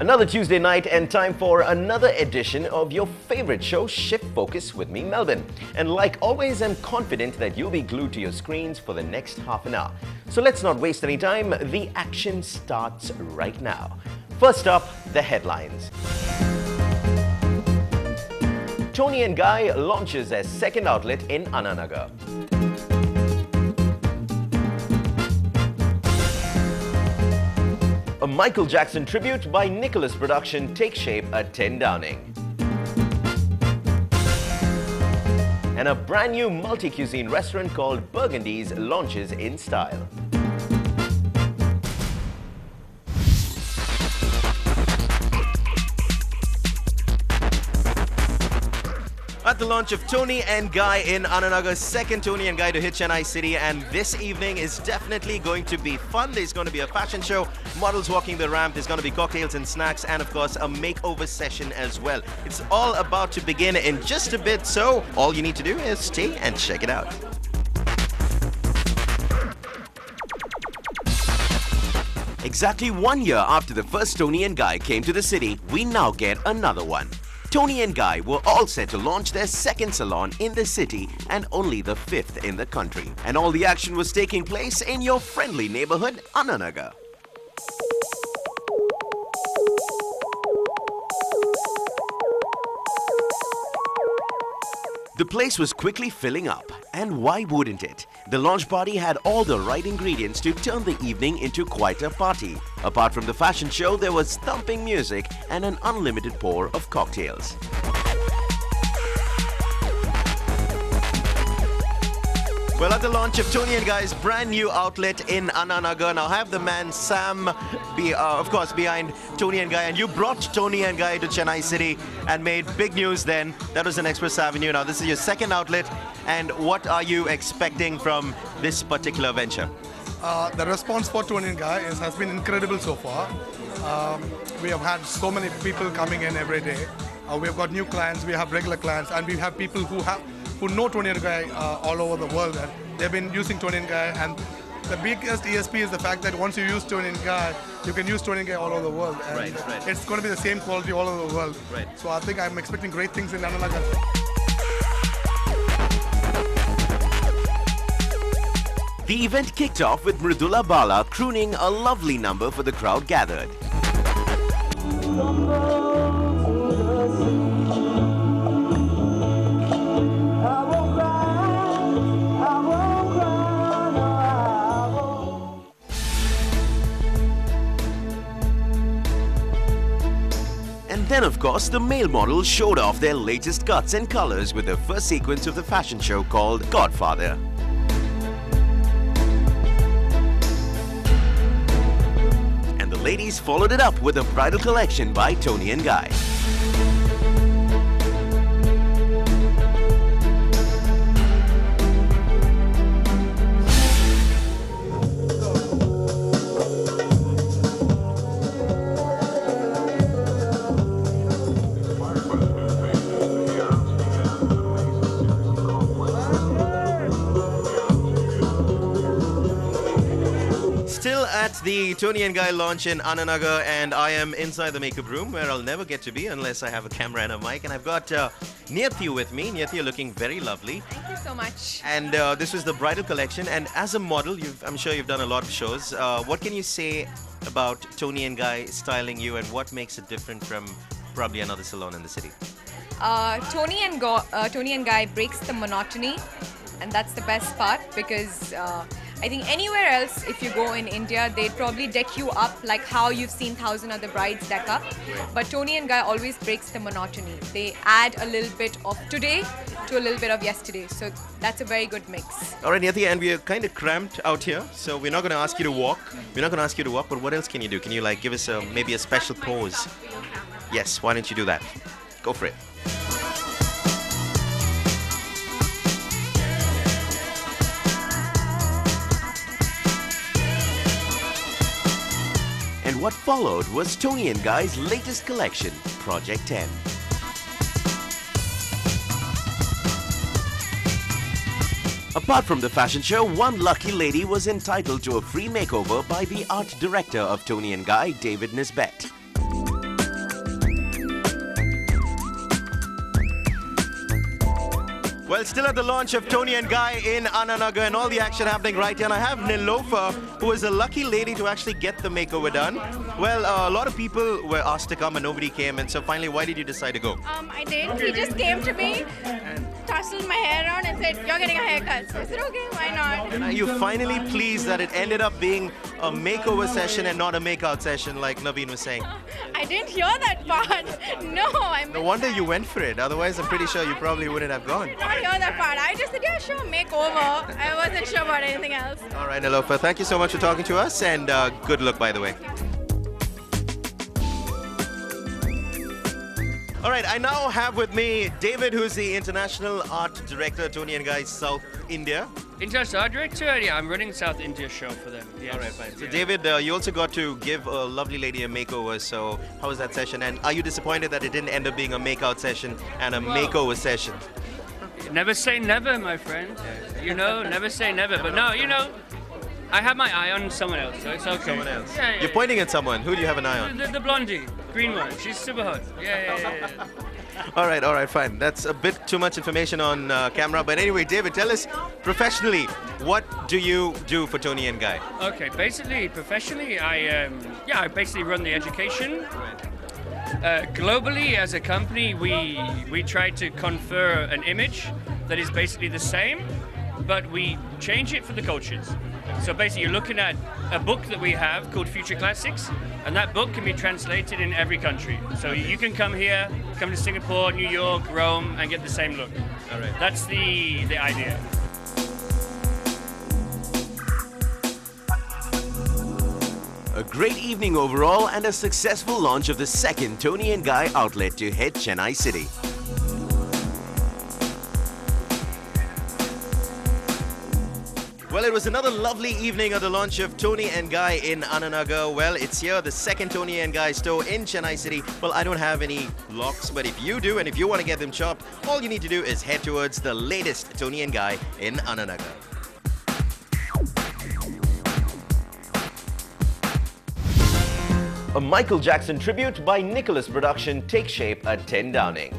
Another Tuesday night and time for another edition of your favorite show, Shift Focus with me, Melvin. And like always, I'm confident that you'll be glued to your screens for the next half an hour. So let's not waste any time. The action starts right now. First up, the headlines. Toni and Guy launches their second outlet in Ananagar. A Michael Jackson tribute by Nicholas production takes shape at 10 Downing. And a brand new multi-cuisine restaurant called Burgundy's launches in style. At the launch of Toni and Guy in Ananagar, second Toni and Guy to hit Chennai City, and this evening is definitely going to be fun. There's going to be a fashion show, models walking the ramp, there's going to be cocktails and snacks, and of course a makeover session as well. It's all about to begin in just a bit, so all you need to do is stay and check it out. Exactly 1 year after the first Toni and Guy came to the city, we now get another one. Toni and Guy were all set to launch their second salon in the city and only the fifth in the country. And all the action was taking place in your friendly neighborhood, Ananagar. The place was quickly filling up, and why wouldn't it? The launch party had all the right ingredients to turn the evening into quite a party. Apart from the fashion show, there was thumping music and an unlimited pour of cocktails. Well, at the launch of Toni and Guy's brand new outlet in Ananagar, now I have the man Sam, of course, behind Toni and Guy, and you brought Toni and Guy to Chennai City and made big news then. That was on Express Avenue. Now this is your second outlet, and what are you expecting from this particular venture? The response for Toni and Guy has been incredible so far. We have had so many people coming in every day. We have got new clients, we have regular clients, and we have people who know Toni and Guy all over the world, and they've been using Toni and Guy. And the biggest ESP is the fact that once you use Toni and Guy, you can use Toni and Guy all over the world, and right. It's going to be the same quality all over the world. Right. So I think I'm expecting great things in Ananagar. The event kicked off with Mridula Bala crooning a lovely number for the crowd gathered. And then, of course, the male models showed off their latest cuts and colors with the first sequence of the fashion show called Godfather. And the ladies followed it up with a bridal collection by Toni and Guy. Still at the Toni and Guy launch in Ananagar, and I am inside the makeup room where I'll never get to be unless I have a camera and a mic. And I've got Ndtv with me. Ndtv, you're looking very lovely. Thank you so much. And this was the bridal collection. And as a model, I'm sure you've done a lot of shows. What can you say about Toni and Guy styling you, and what makes it different from probably another salon in the city? Toni and Guy breaks the monotony, and that's the best part, because I think anywhere else, if you go in India, they'd probably deck you up like how you've seen thousand other brides deck up. But Toni and Guy always breaks the monotony. They add a little bit of today to a little bit of yesterday. So that's a very good mix. All right, Ndtv, and we're kind of cramped out here, so we're not going to ask you to walk. But what else can you do? Can you like give us maybe a special pose? Yes, why don't you do that? Go for it. And what followed was Toni and Guy's latest collection, Project 10. Apart from the fashion show, one lucky lady was entitled to a free makeover by the art director of Toni and Guy, David Nisbet. Well, still at the launch of Toni and Guy in Ananagar and all the action happening right here. And I have Nilofer, who is a lucky lady to actually get the makeover done. Well, a lot of people were asked to come and nobody came. And so finally, why did you decide to go? I did. He just came to me, tousled my hair around and said, "You're getting a haircut." So I said, "Okay, why not?" And are you finally pleased that it ended up being a makeover session and not a makeout session like Naveen was saying? I didn't hear that part. No, I missed No wonder that. you went for it. Otherwise, I'm pretty sure you probably wouldn't have gone. I did not hear that part. I just said, "Yeah, sure, makeover." I wasn't sure about anything else. All right, Nilofer, thank you so much for talking to us and good luck, by the way. All right, I now have with me David, who's the International Art Director, Toni and Guy, South India. International Art Director? Yeah, I'm running South India show for them. Yes. All right, fine. So Yeah. David, you also got to give a lovely lady a makeover. So how was that session? And are you disappointed that it didn't end up being a makeout session and a makeover session? Never say never, my friend. You know, never say never. But no, you know, I have my eye on someone else, so it's okay. Someone else. Yeah, yeah, You're pointing at someone. Who do you have an eye on? The blondie, green one. She's super hot. Yeah. All right, fine. That's a bit too much information on camera. But anyway, David, tell us professionally, what do you do for Toni and Guy? Okay, basically, professionally, I basically run the education. Globally, as a company, we try to confer an image that is basically the same, but we change it for the cultures. So basically, you're looking at a book that we have called Future Classics, and that book can be translated in every country. So you can come here, come to Singapore, New York, Rome, and get the same look. All right. That's the idea. A great evening overall and a successful launch of the second Toni and Guy outlet to hit Chennai City. Well, it was another lovely evening at the launch of Toni and Guy in Ananagar. Well, it's here, the second Toni and Guy store in Chennai City. Well, I don't have any locks, but if you do and if you want to get them chopped, all you need to do is head towards the latest Toni and Guy in Ananagar. A Michael Jackson tribute by Nicholas Production takes shape at 10 Downing.